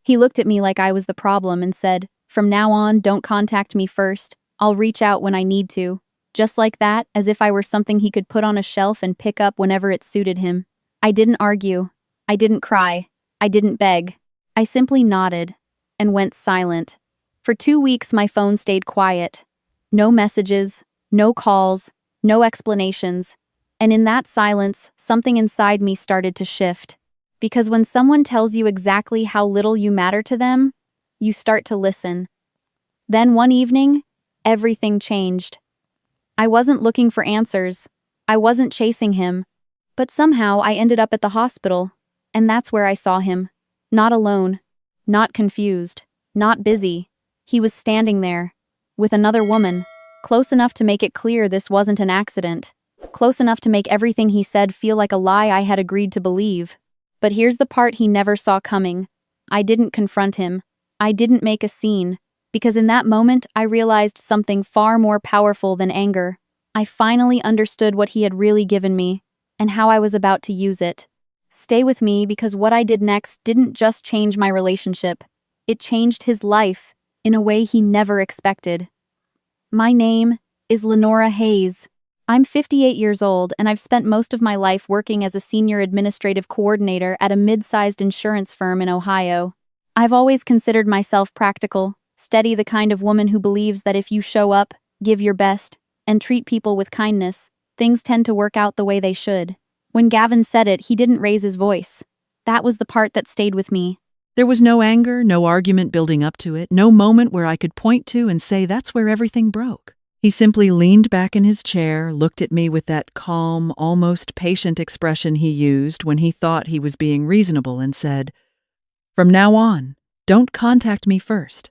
He looked at me like I was the problem and said, "From now on, don't contact me first. I'll reach out when I need to." Just like that, as if I were something he could put on a shelf and pick up whenever it suited him. I didn't argue. I didn't cry. I didn't beg. I simply nodded and went silent. For 2 weeks, my phone stayed quiet. No messages, no calls, no explanations. And in that silence, something inside me started to shift. Because when someone tells you exactly how little you matter to them, you start to listen. Then one evening, everything changed. I wasn't looking for answers. I wasn't chasing him. But somehow I ended up at the hospital, and that's where I saw him. Not alone. Not confused. Not busy. He was standing there, with another woman, close enough to make it clear this wasn't an accident. Close enough to make everything he said feel like a lie I had agreed to believe. But here's the part he never saw coming. I didn't confront him. I didn't make a scene. Because in that moment, I realized something far more powerful than anger. I finally understood what he had really given me, and how I was about to use it. Stay with me, because what I did next didn't just change my relationship. It changed his life, in a way he never expected. My name is Lenora Hayes. I'm 58 years old, and I've spent most of my life working as a senior administrative coordinator at a mid-sized insurance firm in Ohio. I've always considered myself practical, steady, the kind of woman who believes that if you show up, give your best, and treat people with kindness, things tend to work out the way they should. When Gavin said it, he didn't raise his voice. That was the part that stayed with me. There was no anger, no argument building up to it, no moment where I could point to and say that's where everything broke. He simply leaned back in his chair, looked at me with that calm, almost patient expression he used when he thought he was being reasonable, and said, "From now on, don't contact me first.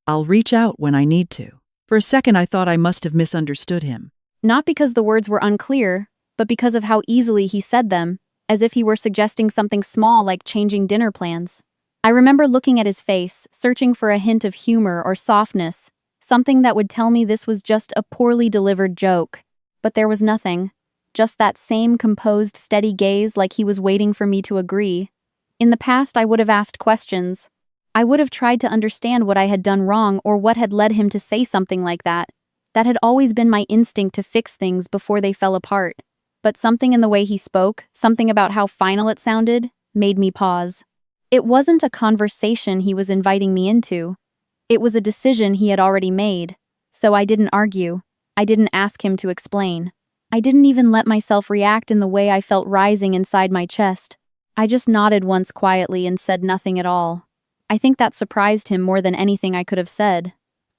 I'll reach out when I need to." For a second, I thought I must have misunderstood him. Not because the words were unclear, but because of how easily he said them, as if he were suggesting something small like changing dinner plans. I remember looking at his face, searching for a hint of humor or softness, something that would tell me this was just a poorly delivered joke. But there was nothing. Just that same composed, steady gaze, like he was waiting for me to agree. In the past, I would have asked questions. I would have tried to understand what I had done wrong or what had led him to say something like that. That had always been my instinct, to fix things before they fell apart. But something in the way he spoke, something about how final it sounded, made me pause. It wasn't a conversation he was inviting me into. It was a decision he had already made. So I didn't argue. I didn't ask him to explain. I didn't even let myself react in the way I felt rising inside my chest. I just nodded once quietly and said nothing at all. I think that surprised him more than anything I could have said.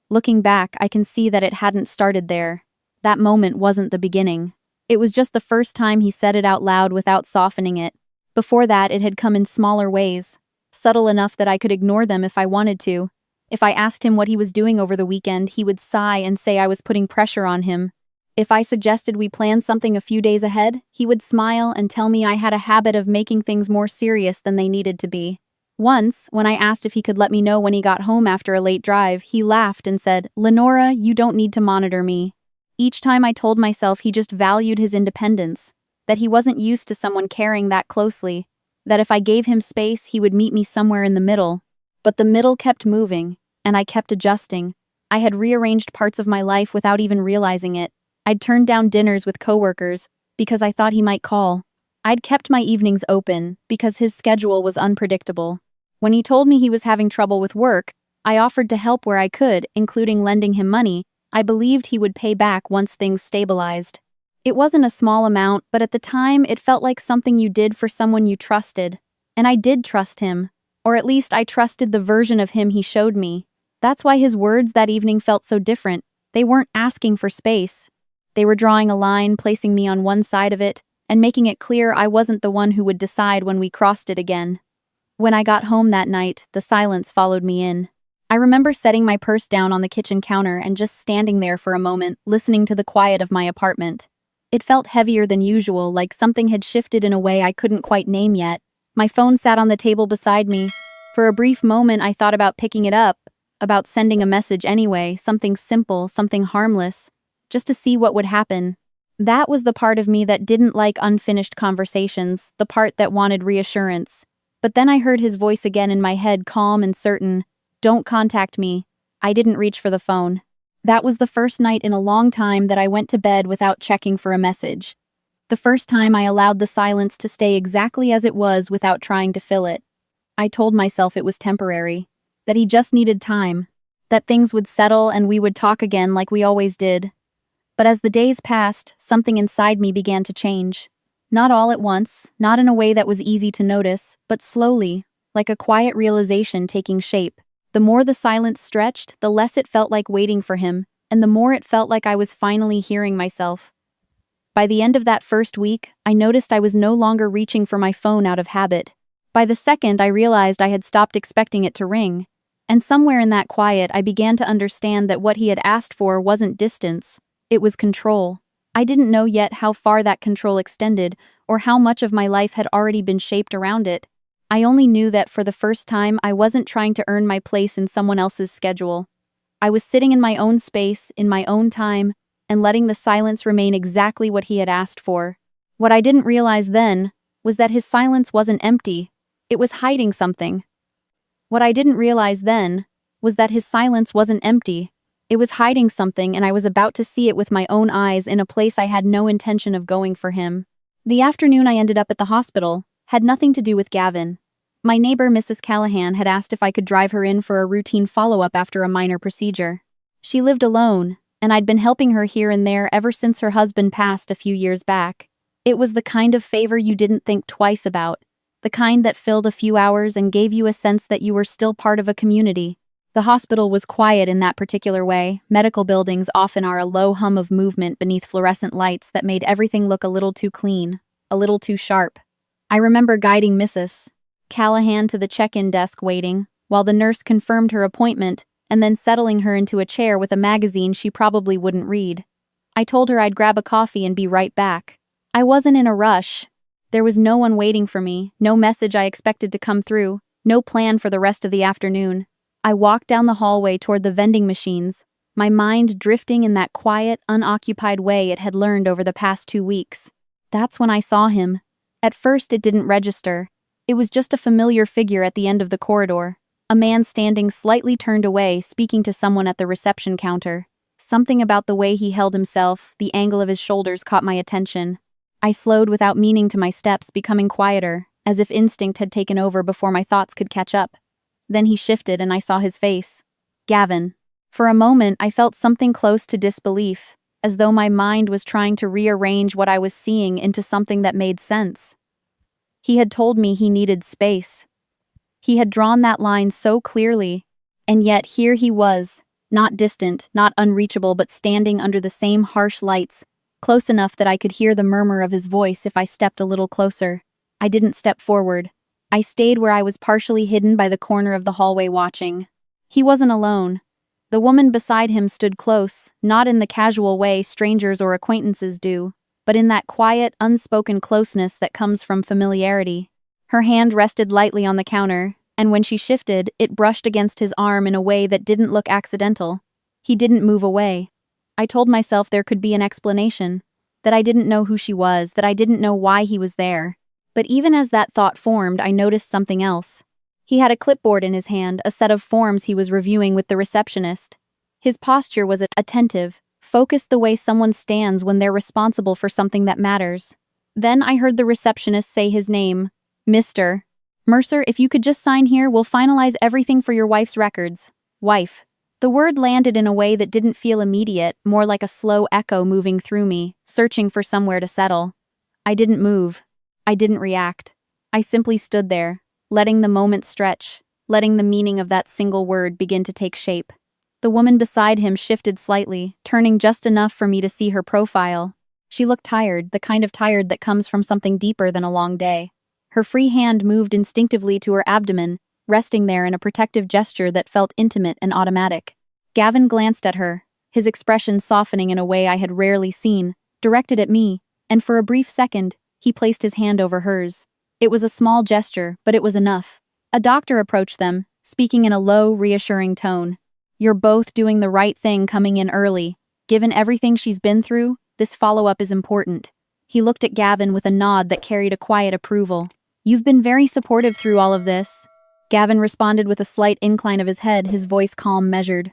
Looking back, I can see that it hadn't started there. That moment wasn't the beginning. It was just the first time he said it out loud without softening it. Before that, it had come in smaller ways, subtle enough that I could ignore them if I wanted to. If I asked him what he was doing over the weekend, he would sigh and say I was putting pressure on him. If I suggested we plan something a few days ahead, he would smile and tell me I had a habit of making things more serious than they needed to be. Once, when I asked if he could let me know when he got home after a late drive, he laughed and said, "Lenora, you don't need to monitor me." Each time I told myself he just valued his independence, that he wasn't used to someone caring that closely, that if I gave him space, he would meet me somewhere in the middle. But the middle kept moving, and I kept adjusting. I had rearranged parts of my life without even realizing it. I'd turned down dinners with coworkers because I thought he might call. I'd kept my evenings open because his schedule was unpredictable. When he told me he was having trouble with work, I offered to help where I could, including lending him money. I believed he would pay back once things stabilized. It wasn't a small amount, but at the time it felt like something you did for someone you trusted. And I did trust him. Or at least I trusted the version of him he showed me. That's why his words that evening felt so different. They weren't asking for space. They were drawing a line, placing me on one side of it, and making it clear I wasn't the one who would decide when we crossed it again. When I got home that night, the silence followed me in. I remember setting my purse down on the kitchen counter and just standing there for a moment, listening to the quiet of my apartment. It felt heavier than usual, like something had shifted in a way I couldn't quite name yet. My phone sat on the table beside me. For a brief moment, I thought about picking it up, about sending a message anyway, something simple, something harmless, just to see what would happen. That was the part of me that didn't like unfinished conversations, the part that wanted reassurance. But then I heard his voice again in my head, calm and certain. Don't contact me. I didn't reach for the phone. That was the first night in a long time that I went to bed without checking for a message. The first time I allowed the silence to stay exactly as it was without trying to fill it. I told myself it was temporary, that he just needed time, that things would settle and we would talk again like we always did. But as the days passed, something inside me began to change. Not all at once, not in a way that was easy to notice, but slowly, like a quiet realization taking shape. The more the silence stretched, the less it felt like waiting for him, and the more it felt like I was finally hearing myself. By the end of that first week, I noticed I was no longer reaching for my phone out of habit. By the second, I realized I had stopped expecting it to ring. And somewhere in that quiet, I began to understand that what he had asked for wasn't distance, it was control. I didn't know yet how far that control extended, or how much of my life had already been shaped around it. I only knew that for the first time, I wasn't trying to earn my place in someone else's schedule. I was sitting in my own space, in my own time, and letting the silence remain exactly what he had asked for. What I didn't realize then was that his silence wasn't empty. It was hiding something. What I didn't realize then was that his silence wasn't empty. It was hiding something, and I was about to see it with my own eyes in a place I had no intention of going for him. The afternoon I ended up at the hospital had nothing to do with Gavin. My neighbor, Mrs. Callahan, had asked if I could drive her in for a routine follow-up after a minor procedure. She lived alone, and I'd been helping her here and there ever since her husband passed a few years back. It was the kind of favor you didn't think twice about, the kind that filled a few hours and gave you a sense that you were still part of a community. The hospital was quiet in that particular way. Medical buildings often are a low hum of movement beneath fluorescent lights that made everything look a little too clean, a little too sharp. I remember guiding Mrs. Callahan to the check-in desk waiting, while the nurse confirmed her appointment, and then settling her into a chair with a magazine she probably wouldn't read. I told her I'd grab a coffee and be right back. I wasn't in a rush. There was no one waiting for me, no message I expected to come through, no plan for the rest of the afternoon. I walked down the hallway toward the vending machines, my mind drifting in that quiet, unoccupied way it had learned over the past 2 weeks. That's when I saw him. At first it didn't register. It was just a familiar figure at the end of the corridor. A man standing slightly turned away, speaking to someone at the reception counter. Something about the way he held himself, the angle of his shoulders caught my attention. I slowed without meaning to my steps, becoming quieter, as if instinct had taken over before my thoughts could catch up. Then he shifted and I saw his face. Gavin. For a moment, I felt something close to disbelief, as though my mind was trying to rearrange what I was seeing into something that made sense. He had told me he needed space. He had drawn that line so clearly, and yet here he was, not distant, not unreachable, but standing under the same harsh lights, close enough that I could hear the murmur of his voice if I stepped a little closer. I didn't step forward. I stayed where I was partially hidden by the corner of the hallway watching. He wasn't alone. The woman beside him stood close, not in the casual way strangers or acquaintances do, but in that quiet, unspoken closeness that comes from familiarity. Her hand rested lightly on the counter, and when she shifted, it brushed against his arm in a way that didn't look accidental. He didn't move away. I told myself there could be an explanation, that I didn't know who she was, that I didn't know why he was there. But even as that thought formed, I noticed something else. He had a clipboard in his hand, a set of forms he was reviewing with the receptionist. His posture was attentive, focused the way someone stands when they're responsible for something that matters. Then I heard the receptionist say his name, Mr. Mercer. If you could just sign here, we'll finalize everything for your wife's records. Wife. The word landed in a way that didn't feel immediate, more like a slow echo moving through me, searching for somewhere to settle. I didn't move. I didn't react. I simply stood there, letting the moment stretch, letting the meaning of that single word begin to take shape. The woman beside him shifted slightly, turning just enough for me to see her profile. She looked tired, the kind of tired that comes from something deeper than a long day. Her free hand moved instinctively to her abdomen, resting there in a protective gesture that felt intimate and automatic. Gavin glanced at her, his expression softening in a way I had rarely seen, directed at me, and for a brief second, he placed his hand over hers. It was a small gesture, but it was enough. A doctor approached them, speaking in a low, reassuring tone. You're both doing the right thing coming in early. Given everything she's been through, this follow-up is important. He looked at Gavin with a nod that carried a quiet approval. You've been very supportive through all of this. Gavin responded with a slight incline of his head, his voice calm, measured.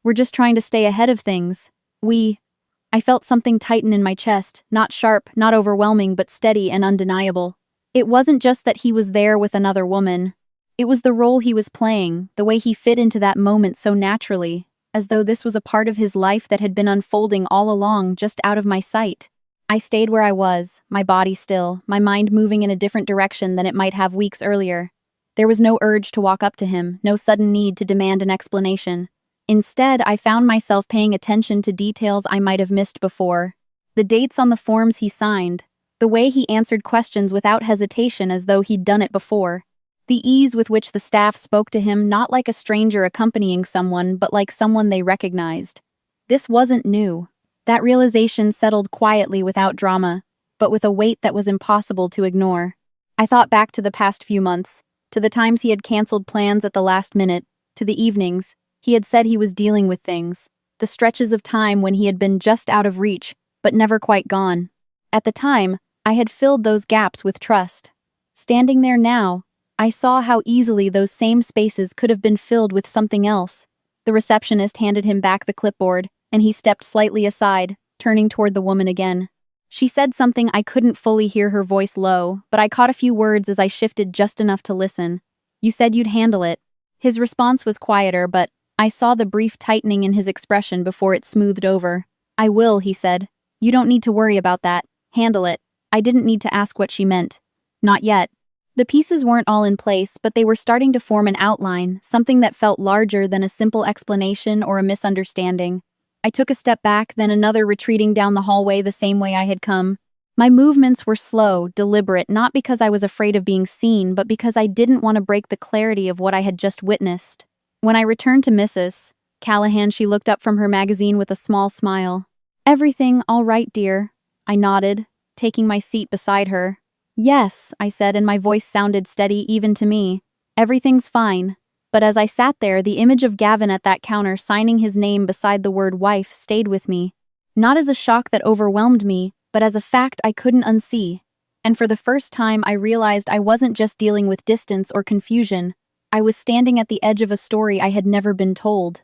We're just trying to stay ahead of things. I felt something tighten in my chest, not sharp, not overwhelming, but steady and undeniable. It wasn't just that he was there with another woman. It was the role he was playing, the way he fit into that moment so naturally, as though this was a part of his life that had been unfolding all along, just out of my sight. I stayed where I was, my body still, my mind moving in a different direction than it might have weeks earlier. There was no urge to walk up to him, no sudden need to demand an explanation. Instead, I found myself paying attention to details I might have missed before. The dates on the forms he signed, the way he answered questions without hesitation as though he'd done it before, the ease with which the staff spoke to him not like a stranger accompanying someone but like someone they recognized. This wasn't new. That realization settled quietly without drama, but with a weight that was impossible to ignore. I thought back to the past few months, to the times he had canceled plans at the last minute, to the evenings he had said he was dealing with things, the stretches of time when he had been just out of reach, but never quite gone. At the time, I had filled those gaps with trust. Standing there now, I saw how easily those same spaces could have been filled with something else. The receptionist handed him back the clipboard, and he stepped slightly aside, turning toward the woman again. She said something I couldn't fully hear, her voice low, but I caught a few words as I shifted just enough to listen. You said you'd handle it. His response was quieter, but I saw the brief tightening in his expression before it smoothed over. I will, he said. You don't need to worry about that. Handle it. I didn't need to ask what she meant. Not yet. The pieces weren't all in place, but they were starting to form an outline, something that felt larger than a simple explanation or a misunderstanding. I took a step back, then another, retreating down the hallway the same way I had come. My movements were slow, deliberate, not because I was afraid of being seen, but because I didn't want to break the clarity of what I had just witnessed. When I returned to Mrs. Callahan, she looked up from her magazine with a small smile. Everything all right, dear? I nodded, taking my seat beside her. Yes, I said, and my voice sounded steady even to me. Everything's fine. But as I sat there, the image of Gavin at that counter signing his name beside the word wife stayed with me. Not as a shock that overwhelmed me, but as a fact I couldn't unsee. And for the first time, I realized I wasn't just dealing with distance or confusion. I was standing at the edge of a story I had never been told.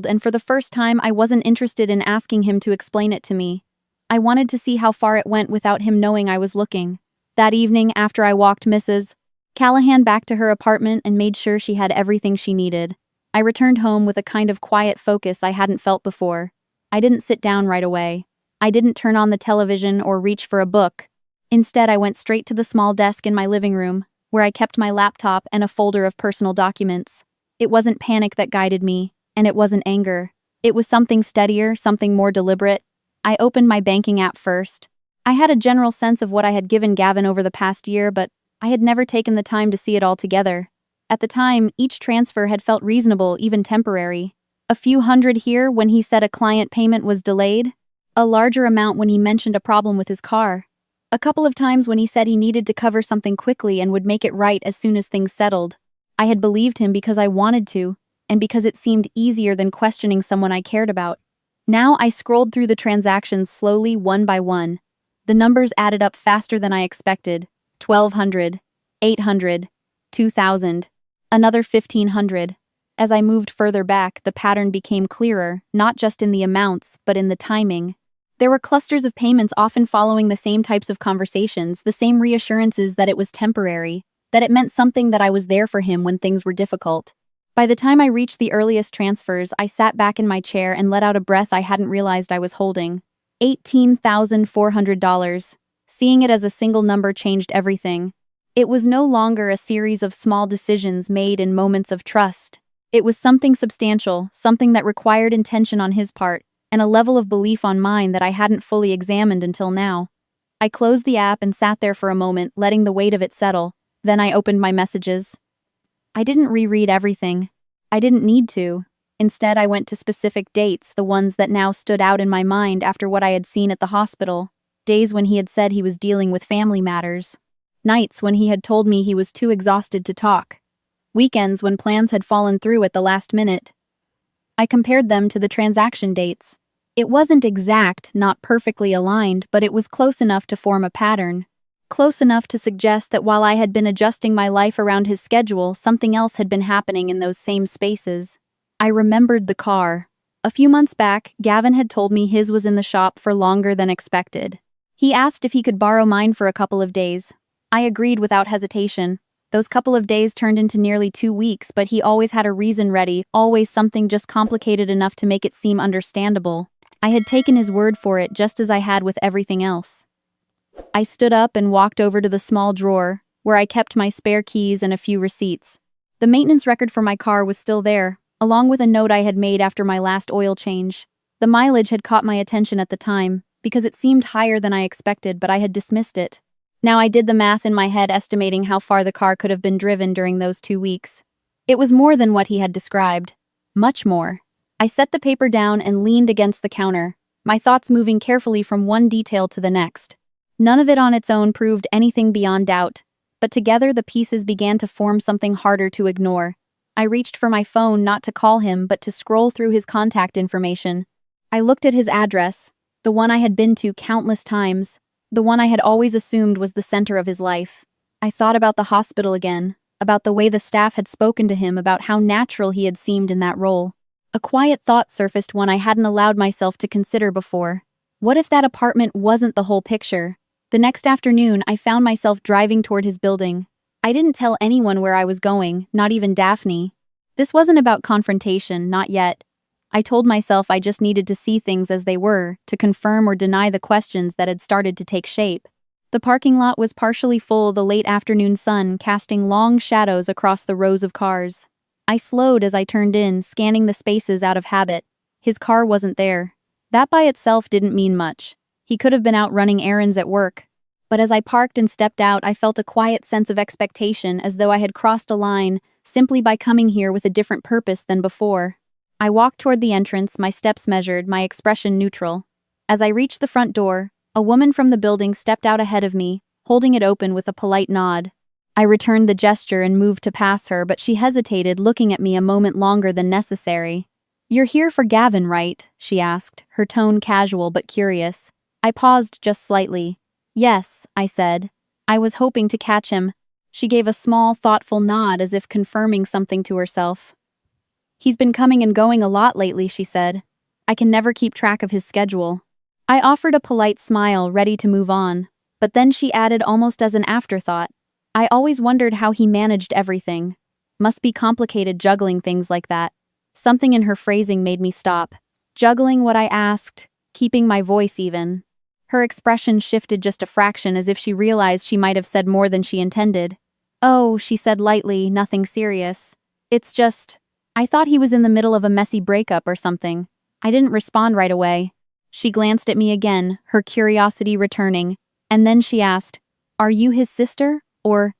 And for the first time, I wasn't interested in asking him to explain it to me. I wanted to see how far it went without him knowing I was looking. That evening, after I walked Mrs. Callahan back to her apartment and made sure she had everything she needed, I returned home with a kind of quiet focus I hadn't felt before. I didn't sit down right away. I didn't turn on the television or reach for a book. Instead, I went straight to the small desk in my living room, where I kept my laptop and a folder of personal documents. It wasn't panic that guided me, and it wasn't anger. It was something steadier, something more deliberate. I opened my banking app first. I had a general sense of what I had given Gavin over the past year, but I had never taken the time to see it all together. At the time, each transfer had felt reasonable, even temporary. A few hundred here when he said a client payment was delayed. A larger amount when he mentioned a problem with his car. A couple of times when he said he needed to cover something quickly and would make it right as soon as things settled. I had believed him because I wanted to, and because it seemed easier than questioning someone I cared about. Now I scrolled through the transactions slowly, one by one. The numbers added up faster than I expected. 1,200, 800, 2,000, another 1,500. As I moved further back, the pattern became clearer, not just in the amounts, but in the timing. There were clusters of payments often following the same types of conversations, the same reassurances that it was temporary, that it meant something, that I was there for him when things were difficult. By the time I reached the earliest transfers, I sat back in my chair and let out a breath I hadn't realized I was holding. $18,400. Seeing it as a single number changed everything. It was no longer a series of small decisions made in moments of trust. It was something substantial, something that required intention on his part, and a level of belief on mine that I hadn't fully examined until now. I closed the app and sat there for a moment, letting the weight of it settle. Then I opened my messages. I didn't reread everything. I didn't need to. Instead, I went to specific dates, the ones that now stood out in my mind after what I had seen at the hospital. Days when he had said he was dealing with family matters. Nights when he had told me he was too exhausted to talk. Weekends when plans had fallen through at the last minute. I compared them to the transaction dates. It wasn't exact, not perfectly aligned, but it was close enough to form a pattern. close enough to suggest that while I had been adjusting my life around his schedule, something else had been happening in those same spaces. I remembered the car. A few months back, Gavin had told me his was in the shop for longer than expected. He asked if he could borrow mine for a couple of days. I agreed without hesitation. Those couple of days turned into nearly 2 weeks, but he always had a reason ready, always something just complicated enough to make it seem understandable. I had taken his word for it, just as I had with everything else. I stood up and walked over to the small drawer, where I kept my spare keys and a few receipts. The maintenance record for my car was still there, along with a note I had made after my last oil change. The mileage had caught my attention at the time, because it seemed higher than I expected, but I had dismissed it. Now I did the math in my head, estimating how far the car could have been driven during those 2 weeks. It was more than what he had described. Much more. I set the paper down and leaned against the counter, my thoughts moving carefully from one detail to the next. None of it on its own proved anything beyond doubt, but together the pieces began to form something harder to ignore. I reached for my phone, not to call him, but to scroll through his contact information. I looked at his address, the one I had been to countless times, the one I had always assumed was the center of his life. I thought about the hospital again, about the way the staff had spoken to him, about how natural he had seemed in that role. A quiet thought surfaced, one I hadn't allowed myself to consider before. What if that apartment wasn't the whole picture? The next afternoon, I found myself driving toward his building. I didn't tell anyone where I was going, not even Daphne. This wasn't about confrontation, not yet. I told myself I just needed to see things as they were, to confirm or deny the questions that had started to take shape. The parking lot was partially full, the late afternoon sun casting long shadows across the rows of cars. I slowed as I turned in, scanning the spaces out of habit. His car wasn't there. That by itself didn't mean much. He could have been out running errands at work. But as I parked and stepped out, I felt a quiet sense of expectation, as though I had crossed a line simply by coming here with a different purpose than before. I walked toward the entrance, my steps measured, my expression neutral. As I reached the front door, a woman from the building stepped out ahead of me, holding it open with a polite nod. I returned the gesture and moved to pass her, but she hesitated, looking at me a moment longer than necessary. "You're here for Gavin, right?" she asked, her tone casual but curious. I paused just slightly. "Yes," I said. "I was hoping to catch him." She gave a small, thoughtful nod, as if confirming something to herself. "He's been coming and going a lot lately," she said. "I can never keep track of his schedule." I offered a polite smile, ready to move on, but then she added almost as an afterthought, "I always wondered how he managed everything. Must be complicated juggling things like that." Something in her phrasing made me stop. Juggling what I asked, keeping my voice even. Her expression shifted just a fraction, as if she realized she might have said more than she intended. "Oh," she said lightly, "nothing serious. It's just, I thought he was in the middle of a messy breakup or something. I didn't respond right away." She glanced at me again, her curiosity returning, and then she asked, "Are you his sister, or—"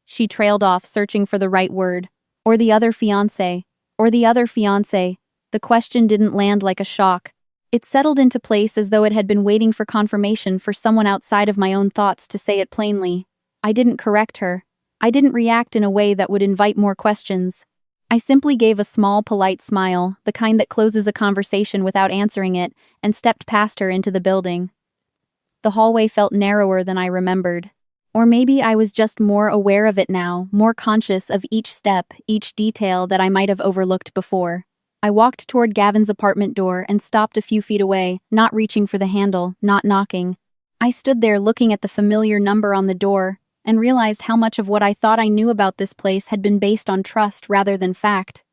She trailed off, searching for the right word. "Or the other fiancé. Or the other fiancé." The question didn't land like a shock. It settled into place as though it had been waiting for confirmation, for someone outside of my own thoughts to say it plainly. I didn't correct her. I didn't react in a way that would invite more questions. I simply gave a small, polite smile, the kind that closes a conversation without answering it, and stepped past her into the building. The hallway felt narrower than I remembered. Or maybe I was just more aware of it now, more conscious of each step, each detail that I might have overlooked before. I walked toward Gavin's apartment door and stopped a few feet away, not reaching for the handle, not knocking. I stood there looking at the familiar number on the door, and realized how much of what I thought I knew about this place had been based on trust rather than fact.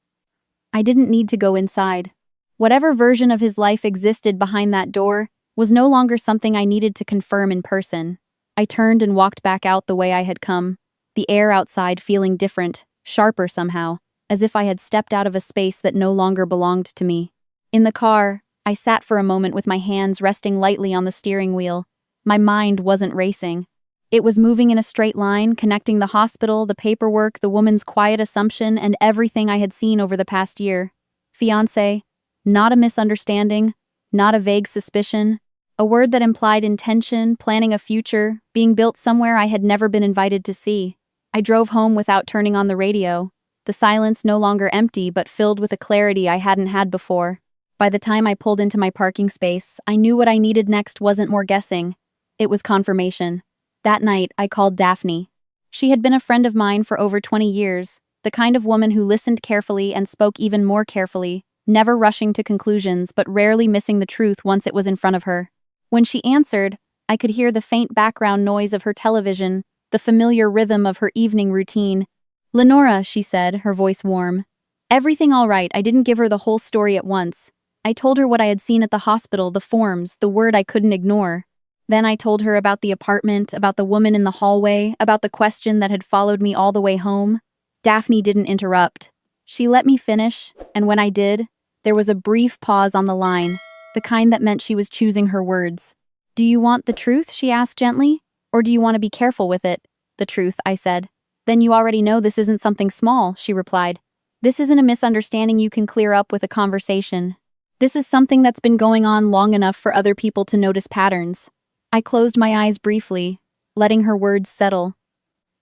I didn't need to go inside. Whatever version of his life existed behind that door was no longer something I needed to confirm in person. I turned and walked back out the way I had come, the air outside feeling different, sharper somehow, as if I had stepped out of a space that no longer belonged to me. In the car, I sat for a moment with my hands resting lightly on the steering wheel. My mind wasn't racing. It was moving in a straight line, connecting the hospital, the paperwork, the woman's quiet assumption, and everything I had seen over the past year. Fiancé, not a misunderstanding, not a vague suspicion, a word that implied intention, planning a future, being built somewhere I had never been invited to see. I drove home without turning on the radio, the silence no longer empty but filled with a clarity I hadn't had before. By the time I pulled into my parking space, I knew what I needed next wasn't more guessing. It was confirmation. That night, I called Daphne. She had been a friend of mine for over 20 years, the kind of woman who listened carefully and spoke even more carefully, never rushing to conclusions but rarely missing the truth once it was in front of her. When she answered, I could hear the faint background noise of her television, the familiar rhythm of her evening routine. "Lenora," she said, her voice warm. "Everything all right. I didn't give her the whole story at once. I told her what I had seen at the hospital, the forms, the word I couldn't ignore. Then I told her about the apartment, about the woman in the hallway, about the question that had followed me all the way home." Daphne didn't interrupt. She let me finish, and when I did, there was a brief pause on the line, the kind that meant she was choosing her words. "Do you want the truth?" she asked gently. "Or do you want to be careful with it?" "The truth," I said. "Then you already know this isn't something small," she replied. "This isn't a misunderstanding you can clear up with a conversation. This is something that's been going on long enough for other people to notice patterns." I closed my eyes briefly, letting her words settle.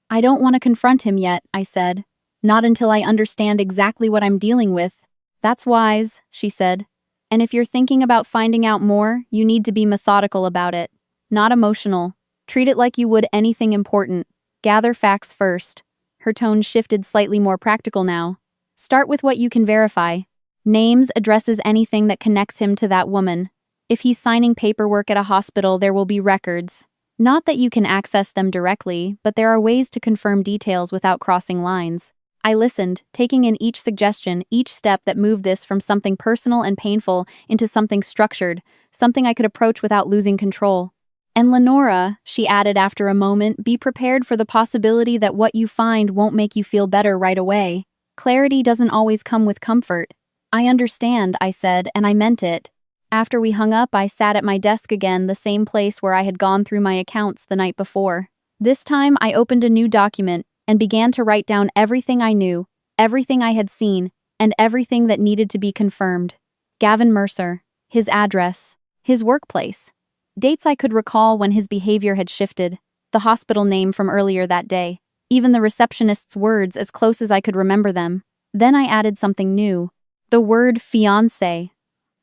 "I don't want to confront him yet," I said. "Not until I understand exactly what I'm dealing with." "That's wise," she said. "And if you're thinking about finding out more, you need to be methodical about it. Not emotional. Treat it like you would anything important. Gather facts first." Her tone shifted slightly more practical now. "Start with what you can verify. Names, addresses, anything that connects him to that woman. If he's signing paperwork at a hospital, there will be records. Not that you can access them directly, but there are ways to confirm details without crossing lines." I listened, taking in each suggestion, each step that moved this from something personal and painful into something structured, something I could approach without losing control. "And Lenora," she added after a moment, "be prepared for the possibility that what you find won't make you feel better right away. Clarity doesn't always come with comfort." "I understand," I said, and I meant it. After we hung up, I sat at my desk again, the same place where I had gone through my accounts the night before. This time, I opened a new document and began to write down everything I knew, everything I had seen, and everything that needed to be confirmed. Gavin Mercer, his address, his workplace, dates I could recall when his behavior had shifted, the hospital name from earlier that day, even the receptionist's words as close as I could remember them. Then I added something new, the word fiancé.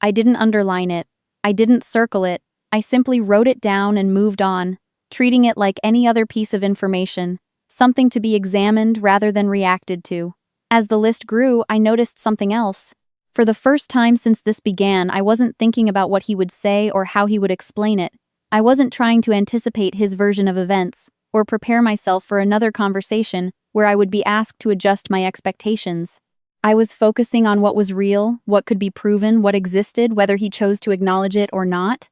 I didn't underline it. I didn't circle it. I simply wrote it down and moved on, treating it like any other piece of information, something to be examined rather than reacted to. As the list grew, I noticed something else. For the first time since this began, I wasn't thinking about what he would say or how he would explain it. I wasn't trying to anticipate his version of events, or prepare myself for another conversation where I would be asked to adjust my expectations. I was focusing on what was real, what could be proven, what existed, whether he chose to acknowledge it or not.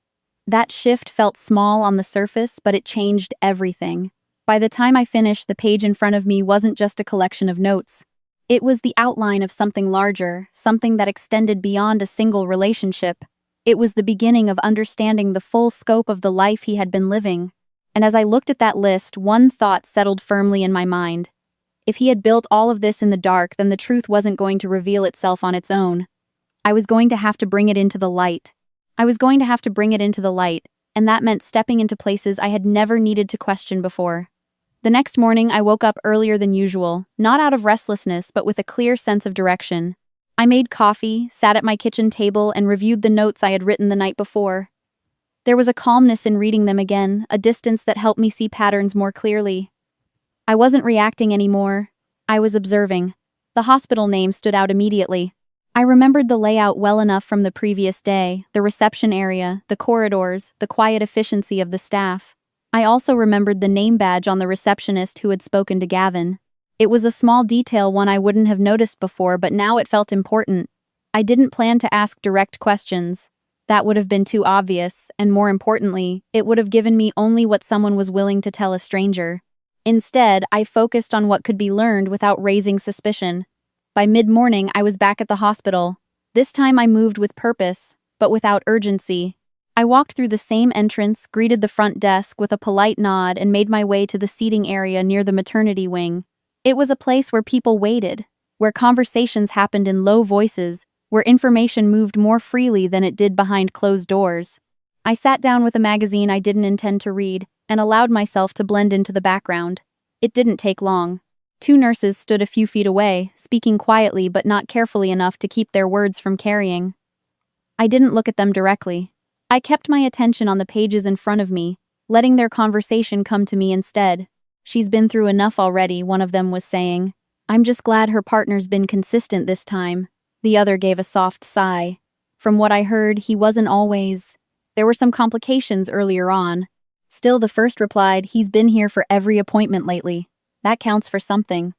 That shift felt small on the surface, but it changed everything. By the time I finished, the page in front of me wasn't just a collection of notes. It was the outline of something larger, something that extended beyond a single relationship. It was the beginning of understanding the full scope of the life he had been living. And as I looked at that list, one thought settled firmly in my mind. If he had built all of this in the dark, then the truth wasn't going to reveal itself on its own. I was going to have to bring it into the light. And that meant stepping into places I had never needed to question before. The next morning, I woke up earlier than usual, not out of restlessness, but with a clear sense of direction. I made coffee, sat at my kitchen table, and reviewed the notes I had written the night before. There was a calmness in reading them again, a distance that helped me see patterns more clearly. I wasn't reacting anymore. I was observing. The hospital name stood out immediately. I remembered the layout well enough from the previous day, the reception area, the corridors, the quiet efficiency of the staff. I also remembered the name badge on the receptionist who had spoken to Gavin. It was a small detail, one I wouldn't have noticed before, but now it felt important. I didn't plan to ask direct questions. That would have been too obvious, and more importantly, it would have given me only what someone was willing to tell a stranger. Instead, I focused on what could be learned without raising suspicion. By mid-morning, I was back at the hospital. This time I moved with purpose, but without urgency. I walked through the same entrance, greeted the front desk with a polite nod, and made my way to the seating area near the maternity wing. It was a place where people waited, where conversations happened in low voices, where information moved more freely than it did behind closed doors. I sat down with a magazine I didn't intend to read, and allowed myself to blend into the background. It didn't take long. 2 nurses stood a few feet away, speaking quietly but not carefully enough to keep their words from carrying. I didn't look at them directly. I kept my attention on the pages in front of me, letting their conversation come to me instead. "She's been through enough already," one of them was saying. "I'm just glad her partner's been consistent this time." The other gave a soft sigh. "From what I heard, he wasn't always. There were some complications earlier on." Still, the first replied, "He's been here for every appointment lately. That counts for something."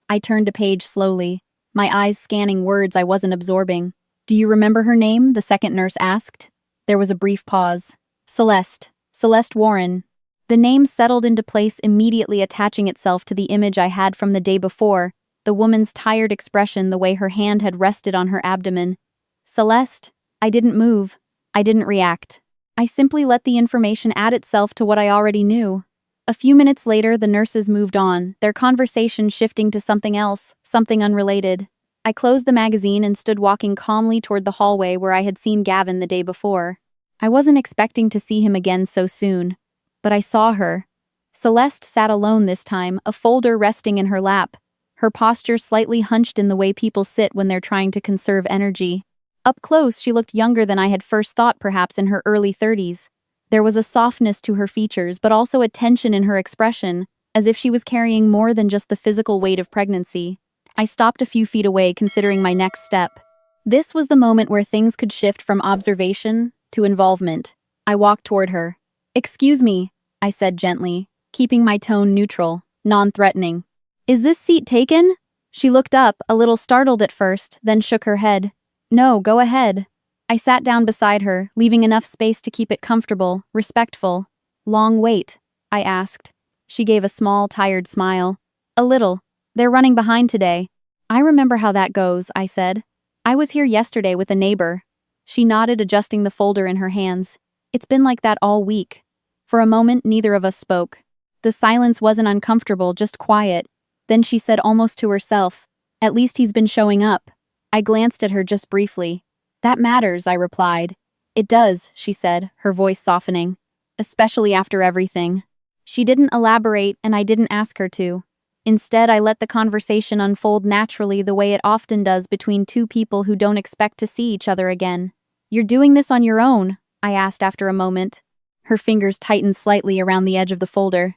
I turned a page slowly, my eyes scanning words I wasn't absorbing. "Do you remember her name?" the second nurse asked. There was a brief pause. Celeste Warren." The name settled into place, immediately attaching itself to the image I had from the day before, the woman's tired expression, the way her hand had rested on her abdomen. Celeste? I didn't move. I didn't react. I simply let the information add itself to what I already knew. A few minutes later, the nurses moved on, their conversation shifting to something else, something unrelated. I closed the magazine and stood walking calmly toward the hallway where I had seen Gavin the day before. I wasn't expecting to see him again so soon. But I saw her. Celeste sat alone this time, a folder resting in her lap, her posture slightly hunched in the way people sit when they're trying to conserve energy. Up close, she looked younger than I had first thought, perhaps in her early 30s. There was a softness to her features, but also a tension in her expression, as if she was carrying more than just the physical weight of pregnancy. I stopped a few feet away, considering my next step. This was the moment where things could shift from observation to involvement. I walked toward her. "Excuse me," I said gently, keeping my tone neutral, non-threatening. "Is this seat taken?" She looked up, a little startled at first, then shook her head. "No, go ahead." I sat down beside her, leaving enough space to keep it comfortable, respectful. "Long wait?" I asked. She gave a small, tired smile. "A little. They're running behind today." "I remember how that goes," I said. "I was here yesterday with a neighbor." She nodded, adjusting the folder in her hands. "It's been like that all week." For a moment, neither of us spoke. The silence wasn't uncomfortable, just quiet. Then she said almost to herself, "At least he's been showing up." I glanced at her just briefly. "That matters," I replied. "It does," she said, her voice softening. "Especially after everything." She didn't elaborate, and I didn't ask her to. Instead, I let the conversation unfold naturally, the way it often does between two people who don't expect to see each other again. "You're doing this on your own?" I asked after a moment. Her fingers tightened slightly around the edge of the folder.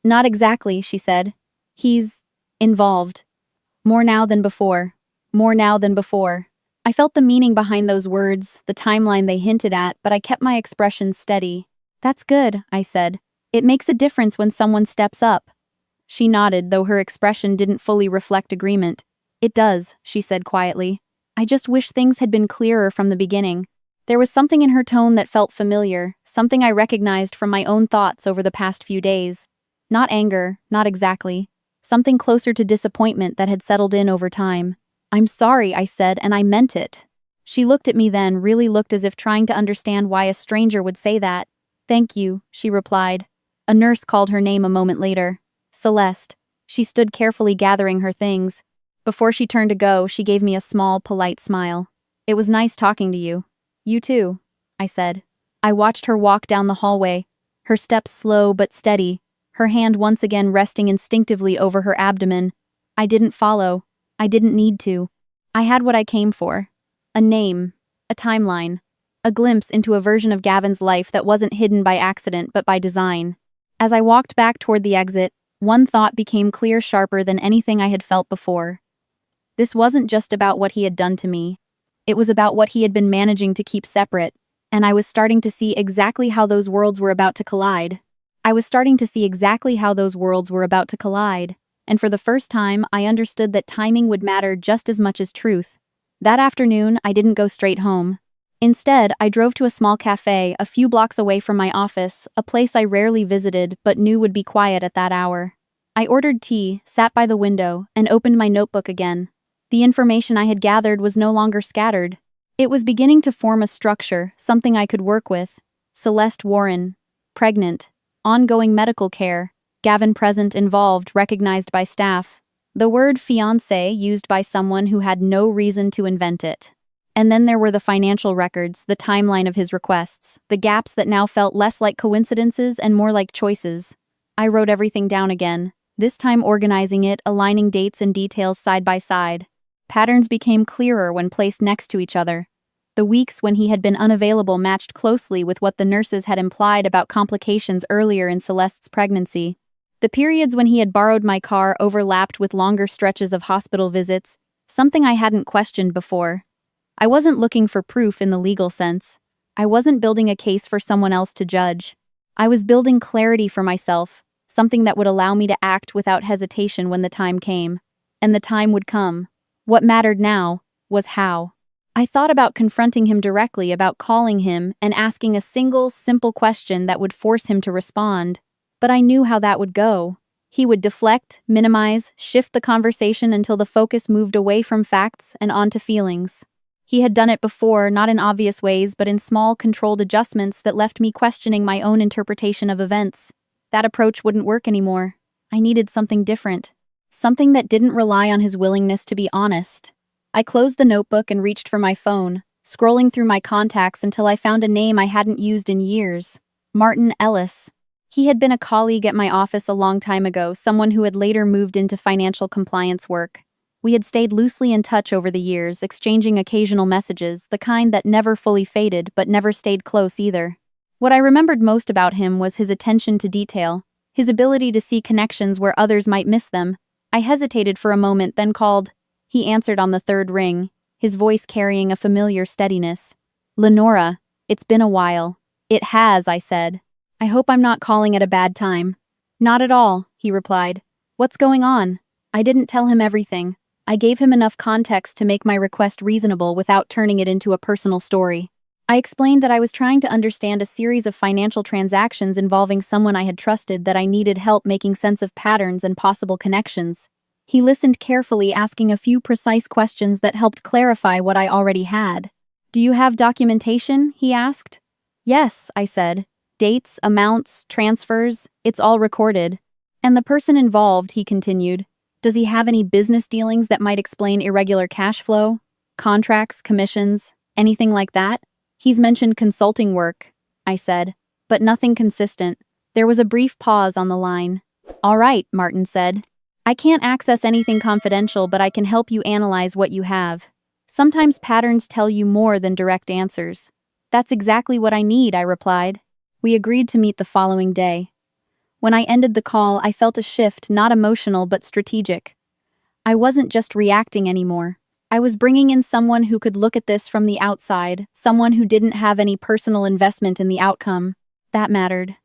"Not exactly," she said. "He's involved. More now than before. More now than before." I felt the meaning behind those words, the timeline they hinted at, but I kept my expression steady. "That's good," I said. "It makes a difference when someone steps up." She nodded, though her expression didn't fully reflect agreement. "It does," she said quietly. "I just wish things had been clearer from the beginning." There was something in her tone that felt familiar, something I recognized from my own thoughts over the past few days. Not anger, not exactly. Something closer to disappointment that had settled in over time. "I'm sorry," I said, and I meant it. She looked at me then, really looked as if trying to understand why a stranger would say that. "Thank you," she replied. A nurse called her name a moment later. "Celeste." She stood carefully gathering her things. Before she turned to go, she gave me a small, polite smile. "It was nice talking to you." "You too," I said. I watched her walk down the hallway, her steps slow but steady, her hand once again resting instinctively over her abdomen. I didn't follow. I didn't need to. I had what I came for. A name. A timeline. A glimpse into a version of Gavin's life that wasn't hidden by accident but by design. As I walked back toward the exit, one thought became clear, sharper than anything I had felt before. This wasn't just about what he had done to me. It was about what he had been managing to keep separate, and I was starting to see exactly how those worlds were about to collide. And for the first time, I understood that timing would matter just as much as truth. That afternoon, I didn't go straight home. Instead, I drove to a small cafe a few blocks away from my office, a place I rarely visited but knew would be quiet at that hour. I ordered tea, sat by the window, and opened my notebook again. The information I had gathered was no longer scattered. It was beginning to form a structure, something I could work with. Celeste Warren. Pregnant. Ongoing medical care. Gavin present, involved, recognized by staff. The word fiancé used by someone who had no reason to invent it. And then there were the financial records, the timeline of his requests, the gaps that now felt less like coincidences and more like choices. I wrote everything down again, this time organizing it, aligning dates and details side by side. Patterns became clearer when placed next to each other. The weeks when he had been unavailable matched closely with what the nurses had implied about complications earlier in Celeste's pregnancy. The periods when he had borrowed my car overlapped with longer stretches of hospital visits, something I hadn't questioned before. I wasn't looking for proof in the legal sense. I wasn't building a case for someone else to judge. I was building clarity for myself, something that would allow me to act without hesitation when the time came. And the time would come. What mattered now was how. I thought about confronting him directly, about calling him and asking a single, simple question that would force him to respond. But I knew how that would go. He would deflect, minimize, shift the conversation until the focus moved away from facts and onto feelings. He had done it before, not in obvious ways, but in small, controlled adjustments that left me questioning my own interpretation of events. That approach wouldn't work anymore. I needed something different. Something that didn't rely on his willingness to be honest. I closed the notebook and reached for my phone, scrolling through my contacts until I found a name I hadn't used in years. Martin Ellis. He had been a colleague at my office a long time ago, someone who had later moved into financial compliance work. We had stayed loosely in touch over the years, exchanging occasional messages, the kind that never fully faded but never stayed close either. What I remembered most about him was his attention to detail, his ability to see connections where others might miss them. I hesitated for a moment, then called. He answered on the third ring, his voice carrying a familiar steadiness. "Lenora, it's been a while." "It has," I said. "I hope I'm not calling at a bad time." "Not at all," he replied. "What's going on?" I didn't tell him everything. I gave him enough context to make my request reasonable without turning it into a personal story. I explained that I was trying to understand a series of financial transactions involving someone I had trusted, that I needed help making sense of patterns and possible connections. He listened carefully, asking a few precise questions that helped clarify what I already had. "Do you have documentation?" he asked. "Yes," I said. "Dates, amounts, transfers, it's all recorded." "And the person involved," he continued, "does he have any business dealings that might explain irregular cash flow? Contracts, commissions, anything like that?" "He's mentioned consulting work," I said, "but nothing consistent." There was a brief pause on the line. "All right," Martin said. "I can't access anything confidential, but I can help you analyze what you have. Sometimes patterns tell you more than direct answers." "That's exactly what I need," I replied. We agreed to meet the following day. When I ended the call, I felt a shift, not emotional but strategic. I wasn't just reacting anymore. I was bringing in someone who could look at this from the outside, someone who didn't have any personal investment in the outcome. That mattered.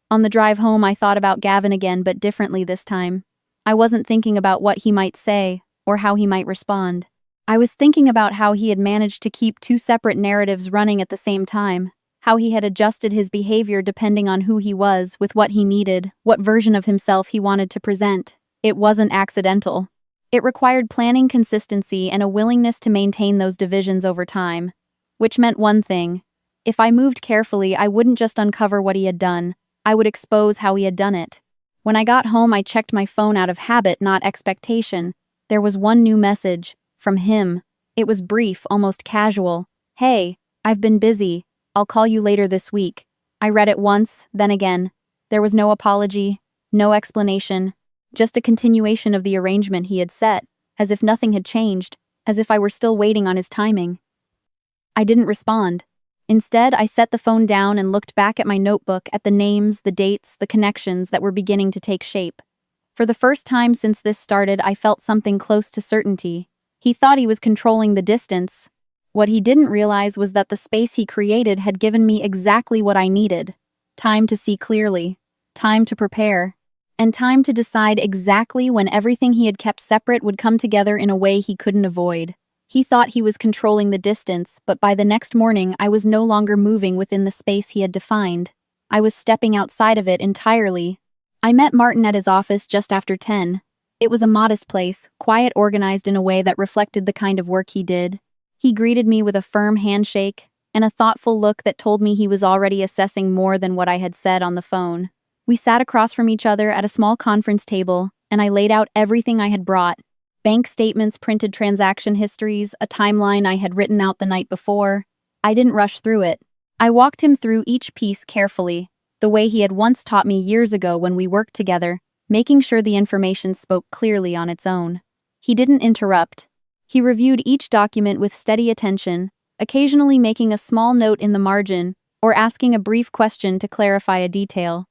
On the drive home, I thought about Gavin again, but differently this time. I wasn't thinking about what he might say or how he might respond. I was thinking about how he had managed to keep two separate narratives running at the same time, how he had adjusted his behavior depending on who he was, with what he needed, what version of himself he wanted to present. It wasn't accidental. It required planning, consistency, and a willingness to maintain those divisions over time. Which meant one thing. If I moved carefully, I wouldn't just uncover what he had done, I would expose how he had done it. When I got home, I checked my phone out of habit, not expectation. There was one new message, from him. It was brief, almost casual. "Hey, I've been busy. I'll call you later this week." I read it once, then again. There was no apology, no explanation, just a continuation of the arrangement he had set, as if nothing had changed, as if I were still waiting on his timing. I didn't respond. Instead, I set the phone down and looked back at my notebook, at the names, the dates, the connections that were beginning to take shape. For the first time since this started, I felt something close to certainty. He thought he was controlling the distance. What he didn't realize was that the space he created had given me exactly what I needed. Time to see clearly, time to prepare, and time to decide exactly when everything he had kept separate would come together in a way he couldn't avoid. He thought he was controlling the distance, but by the next morning I was no longer moving within the space he had defined. I was stepping outside of it entirely. I met Martin at his office just after 10. It was a modest place, quiet, organized in a way that reflected the kind of work he did. He greeted me with a firm handshake and a thoughtful look that told me he was already assessing more than what I had said on the phone. We sat across from each other at a small conference table, and I laid out everything I had brought. Bank statements, printed transaction histories, a timeline I had written out the night before. I didn't rush through it. I walked him through each piece carefully, the way he had once taught me years ago when we worked together, making sure the information spoke clearly on its own. He didn't interrupt. He reviewed each document with steady attention, occasionally making a small note in the margin or asking a brief question to clarify a detail.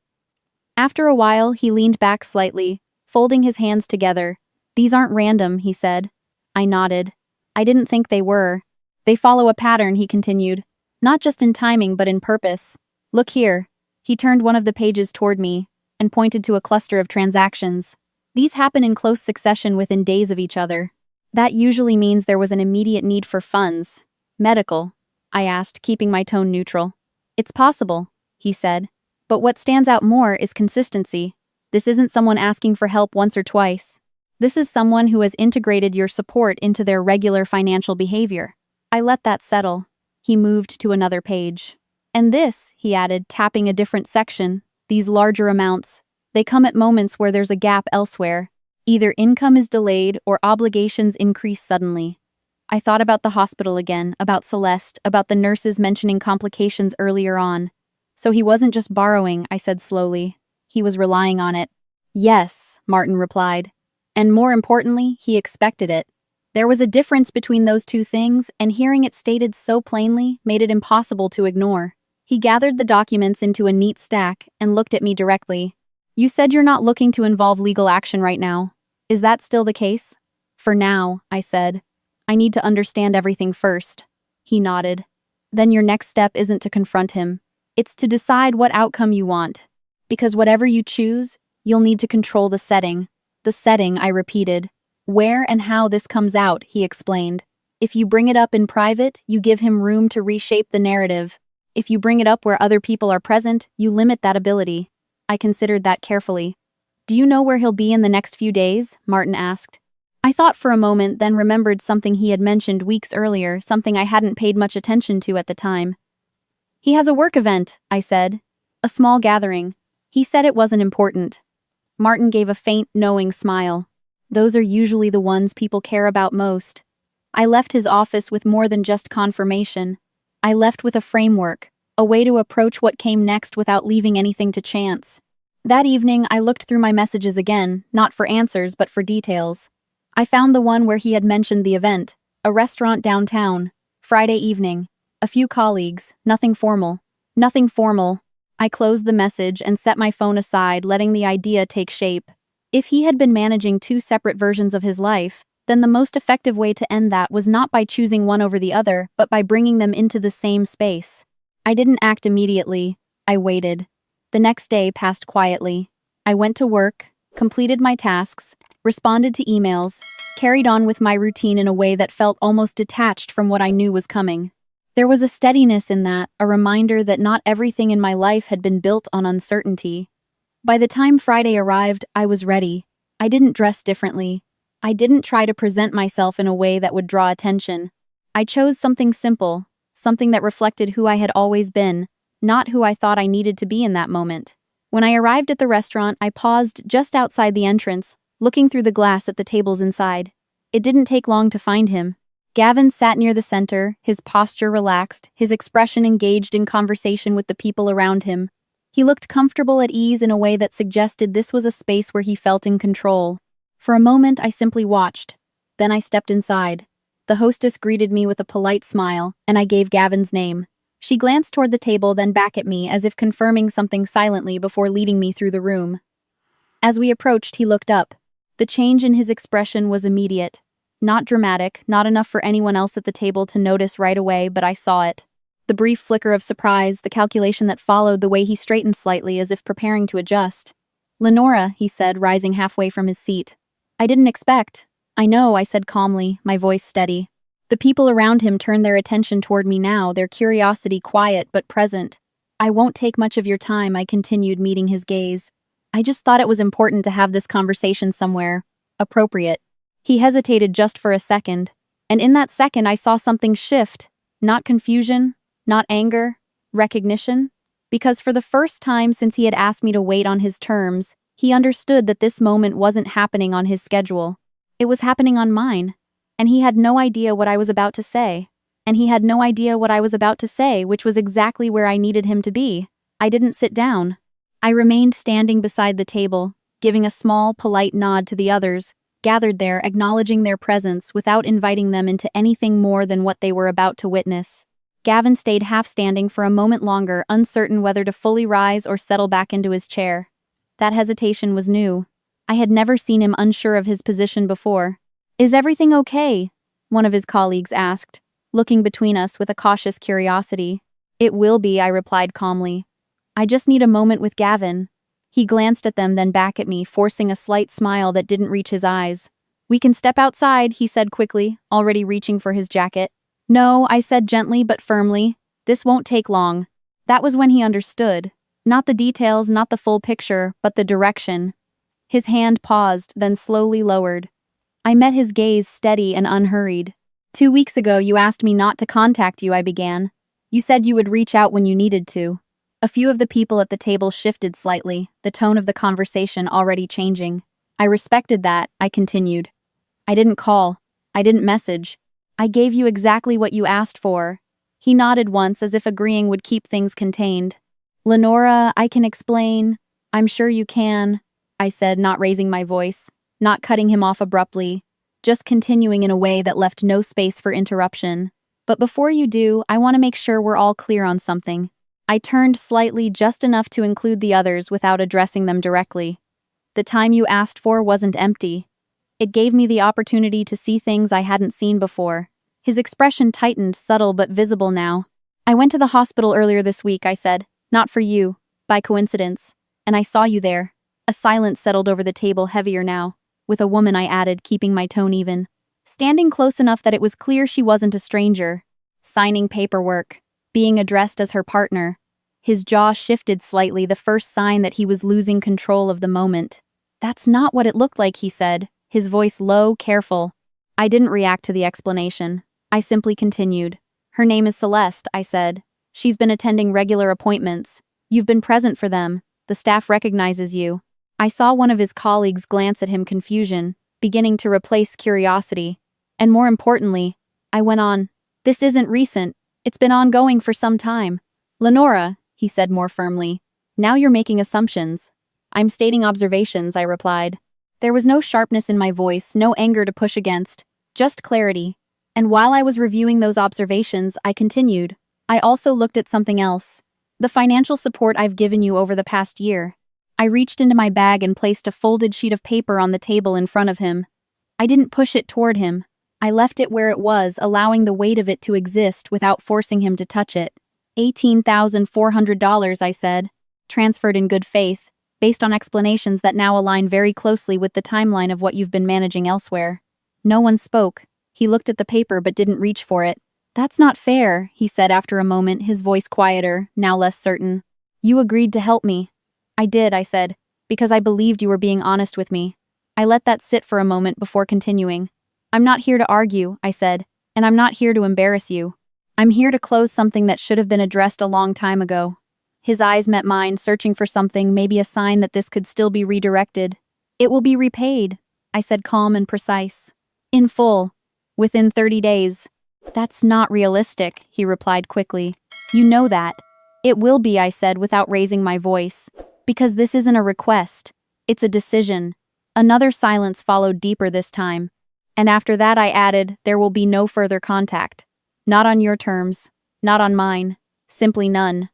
After a while, he leaned back slightly, folding his hands together. "These aren't random," he said. I nodded. "I didn't think they were. They follow a pattern," he continued. "Not just in timing, but in purpose. Look here." He turned one of the pages toward me and pointed to a cluster of transactions. "These happen in close succession within days of each other. That usually means there was an immediate need for funds. Medical?" I asked, keeping my tone neutral. "It's possible," he said. "But what stands out more is consistency. This isn't someone asking for help once or twice. This is someone who has integrated your support into their regular financial behavior." I let that settle. He moved to another page. "And this," he added, tapping a different section, "these larger amounts, they come at moments where there's a gap elsewhere. Either income is delayed or obligations increase suddenly." I thought about the hospital again, about Celeste, about the nurses mentioning complications earlier on. "So he wasn't just borrowing," I said slowly. "He was relying on it." "Yes," Martin replied. "And more importantly, he expected it." There was a difference between those two things, and hearing it stated so plainly made it impossible to ignore. He gathered the documents into a neat stack and looked at me directly. "You said you're not looking to involve legal action right now. Is that still the case?" "For now," I said. "I need to understand everything first." He nodded. "Then your next step isn't to confront him. It's to decide what outcome you want. Because whatever you choose, you'll need to control the setting." "The setting," I repeated. "Where and how this comes out," he explained. "If you bring it up in private, you give him room to reshape the narrative. If you bring it up where other people are present, you limit that ability." I considered that carefully. "Do you know where he'll be in the next few days?" Martin asked. I thought for a moment, then remembered something he had mentioned weeks earlier, something I hadn't paid much attention to at the time. "He has a work event," I said. "A small gathering. He said it wasn't important." Martin gave a faint, knowing smile. "Those are usually the ones people care about most." I left his office with more than just confirmation. I left with a framework, a way to approach what came next without leaving anything to chance. That evening, I looked through my messages again, not for answers but for details. I found the one where he had mentioned the event, a restaurant downtown, Friday evening, a few colleagues, nothing formal. Nothing formal. I closed the message and set my phone aside, letting the idea take shape. If he had been managing two separate versions of his life, then the most effective way to end that was not by choosing one over the other, but by bringing them into the same space. I didn't act immediately. I waited. The next day passed quietly. I went to work, completed my tasks, responded to emails, carried on with my routine in a way that felt almost detached from what I knew was coming. There was a steadiness in that, a reminder that not everything in my life had been built on uncertainty. By the time Friday arrived, I was ready. I didn't dress differently. I didn't try to present myself in a way that would draw attention. I chose something simple, something that reflected who I had always been, not who I thought I needed to be in that moment. When I arrived at the restaurant, I paused just outside the entrance, looking through the glass at the tables inside. It didn't take long to find him. Gavin sat near the center, his posture relaxed, his expression engaged in conversation with the people around him. He looked comfortable at ease in a way that suggested this was a space where he felt in control. For a moment, I simply watched. Then I stepped inside. The hostess greeted me with a polite smile, and I gave Gavin's name. She glanced toward the table, then back at me, as if confirming something silently before leading me through the room. As we approached, he looked up. The change in his expression was immediate. Not dramatic, not enough for anyone else at the table to notice right away, but I saw it. The brief flicker of surprise, the calculation that followed, the way he straightened slightly as if preparing to adjust. "Lenora," he said, rising halfway from his seat. "I didn't expect." "I know," I said calmly, my voice steady. The people around him turned their attention toward me now, their curiosity quiet but present. "I won't take much of your time," I continued, meeting his gaze. "I just thought it was important to have this conversation somewhere appropriate." He hesitated just for a second, and in that second I saw something shift. Not confusion, not anger, recognition. Because for the first time since he had asked me to wait on his terms, he understood that this moment wasn't happening on his schedule. It was happening on mine. And he had no idea what I was about to say. And he had no idea what I was about to say, which was exactly where I needed him to be. I didn't sit down. I remained standing beside the table, giving a small, polite nod to the others, gathered there, acknowledging their presence without inviting them into anything more than what they were about to witness. Gavin stayed half-standing for a moment longer, uncertain whether to fully rise or settle back into his chair. That hesitation was new. I had never seen him unsure of his position before. "Is everything okay?" one of his colleagues asked, looking between us with a cautious curiosity. "It will be," I replied calmly. "I just need a moment with Gavin." He glanced at them, then back at me, forcing a slight smile that didn't reach his eyes. "We can step outside," he said quickly, already reaching for his jacket. "No," I said gently but firmly. "This won't take long." That was when he understood. Not the details, not the full picture, but the direction. His hand paused, then slowly lowered. I met his gaze, steady and unhurried. "2 weeks ago you asked me not to contact you," I began. "You said you would reach out when you needed to." A few of the people at the table shifted slightly, the tone of the conversation already changing. "I respected that," I continued. "I didn't call. I didn't message. I gave you exactly what you asked for." He nodded once, as if agreeing would keep things contained. "Lenora, I can explain." "I'm sure you can," I said, not raising my voice, not cutting him off abruptly, just continuing in a way that left no space for interruption. "But before you do, I want to make sure we're all clear on something." I turned slightly, just enough to include the others without addressing them directly. "The time you asked for wasn't empty. It gave me the opportunity to see things I hadn't seen before." His expression tightened, subtle but visible now. "I went to the hospital earlier this week," I said. "Not for you, by coincidence. And I saw you there." A silence settled over the table, heavier now. "With a woman," I added, keeping my tone even. Standing close enough that it was clear she wasn't a stranger. Signing paperwork. Being addressed as her partner. His jaw shifted slightly, the first sign that he was losing control of the moment. "That's not what it looked like," he said, his voice low, careful. I didn't react to the explanation. I simply continued. "Her name is Celeste," I said. "She's been attending regular appointments. You've been present for them. The staff recognizes you." I saw one of his colleagues glance at him, confusion, beginning to replace curiosity. "And more importantly," I went on, "this isn't recent. It's been ongoing for some time." "Lenora," he said more firmly, "now you're making assumptions." "I'm stating observations," I replied. There was no sharpness in my voice, no anger to push against, just clarity. And while I was reviewing those observations, I continued. "I also looked at something else. The financial support I've given you over the past year." I reached into my bag and placed a folded sheet of paper on the table in front of him. I didn't push it toward him. I left it where it was, allowing the weight of it to exist without forcing him to touch it. $18,400, I said, transferred in good faith, based on explanations that now align very closely with the timeline of what you've been managing elsewhere. No one spoke. He looked at the paper but didn't reach for it. "That's not fair," he said after a moment, his voice quieter, now less certain. "You agreed to help me." "I did," I said, "because I believed you were being honest with me." I let that sit for a moment before continuing. "I'm not here to argue," I said, "and I'm not here to embarrass you. I'm here to close something that should have been addressed a long time ago." His eyes met mine, searching for something, maybe a sign that this could still be redirected. "It will be repaid," I said, calm and precise. "In full. Within 30 days. "That's not realistic," he replied quickly. "You know that." "It will be," I said without raising my voice. "Because this isn't a request. It's a decision." Another silence followed, deeper this time. And after that I added, "There will be no further contact. Not on your terms. Not on mine. Simply none."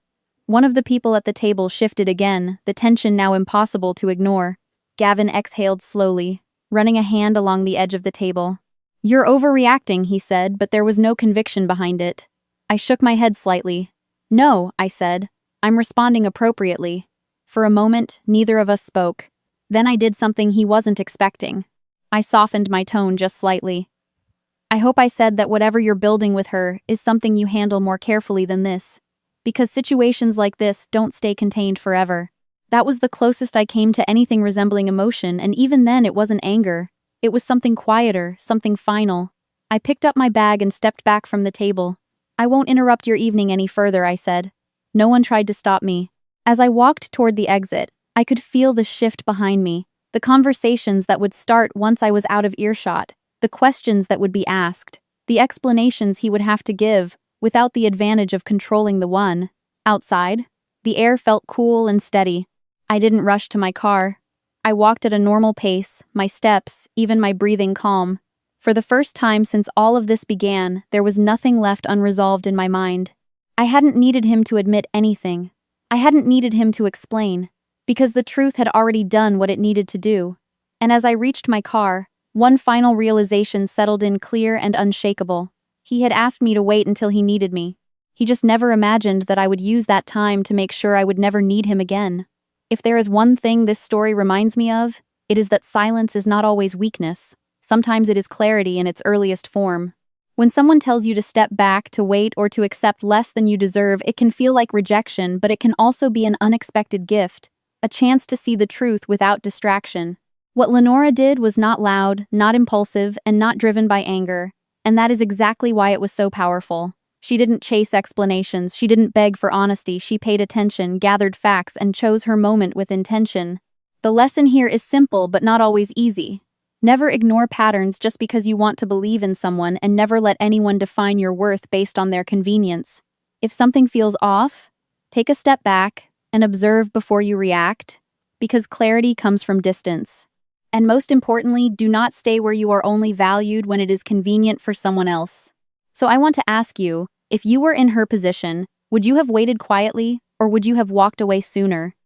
One of the people at the table shifted again, the tension now impossible to ignore. Gavin exhaled slowly, running a hand along the edge of the table. "You're overreacting," he said, but there was no conviction behind it. I shook my head slightly. "No," I said. "I'm responding appropriately." For a moment, neither of us spoke. Then I did something he wasn't expecting. I softened my tone just slightly. "I hope," I said, "that whatever you're building with her is something you handle more carefully than this. Because situations like this don't stay contained forever." That was the closest I came to anything resembling emotion, and even then it wasn't anger. It was something quieter, something final. I picked up my bag and stepped back from the table. "I won't interrupt your evening any further," I said. No one tried to stop me. As I walked toward the exit, I could feel the shift behind me, the conversations that would start once I was out of earshot, the questions that would be asked, the explanations he would have to give, without the advantage of controlling the one. Outside, the air felt cool and steady. I didn't rush to my car. I walked at a normal pace, my steps, even my breathing calm. For the first time since all of this began, there was nothing left unresolved in my mind. I hadn't needed him to admit anything. I hadn't needed him to explain, because the truth had already done what it needed to do. And as I reached my car, one final realization settled in clear and unshakable. He had asked me to wait until he needed me. He just never imagined that I would use that time to make sure I would never need him again. If there is one thing this story reminds me of, it is that silence is not always weakness. Sometimes it is clarity in its earliest form. When someone tells you to step back, to wait, or to accept less than you deserve, it can feel like rejection, but it can also be an unexpected gift, a chance to see the truth without distraction. What Lenora did was not loud, not impulsive, and not driven by anger, and that is exactly why it was so powerful. She didn't chase explanations, she didn't beg for honesty, she paid attention, gathered facts, and chose her moment with intention. The lesson here is simple but not always easy. Never ignore patterns just because you want to believe in someone, and never let anyone define your worth based on their convenience. If something feels off, take a step back and observe before you react, because clarity comes from distance. And most importantly, do not stay where you are only valued when it is convenient for someone else. So I want to ask you, if you were in her position, would you have waited quietly, or would you have walked away sooner?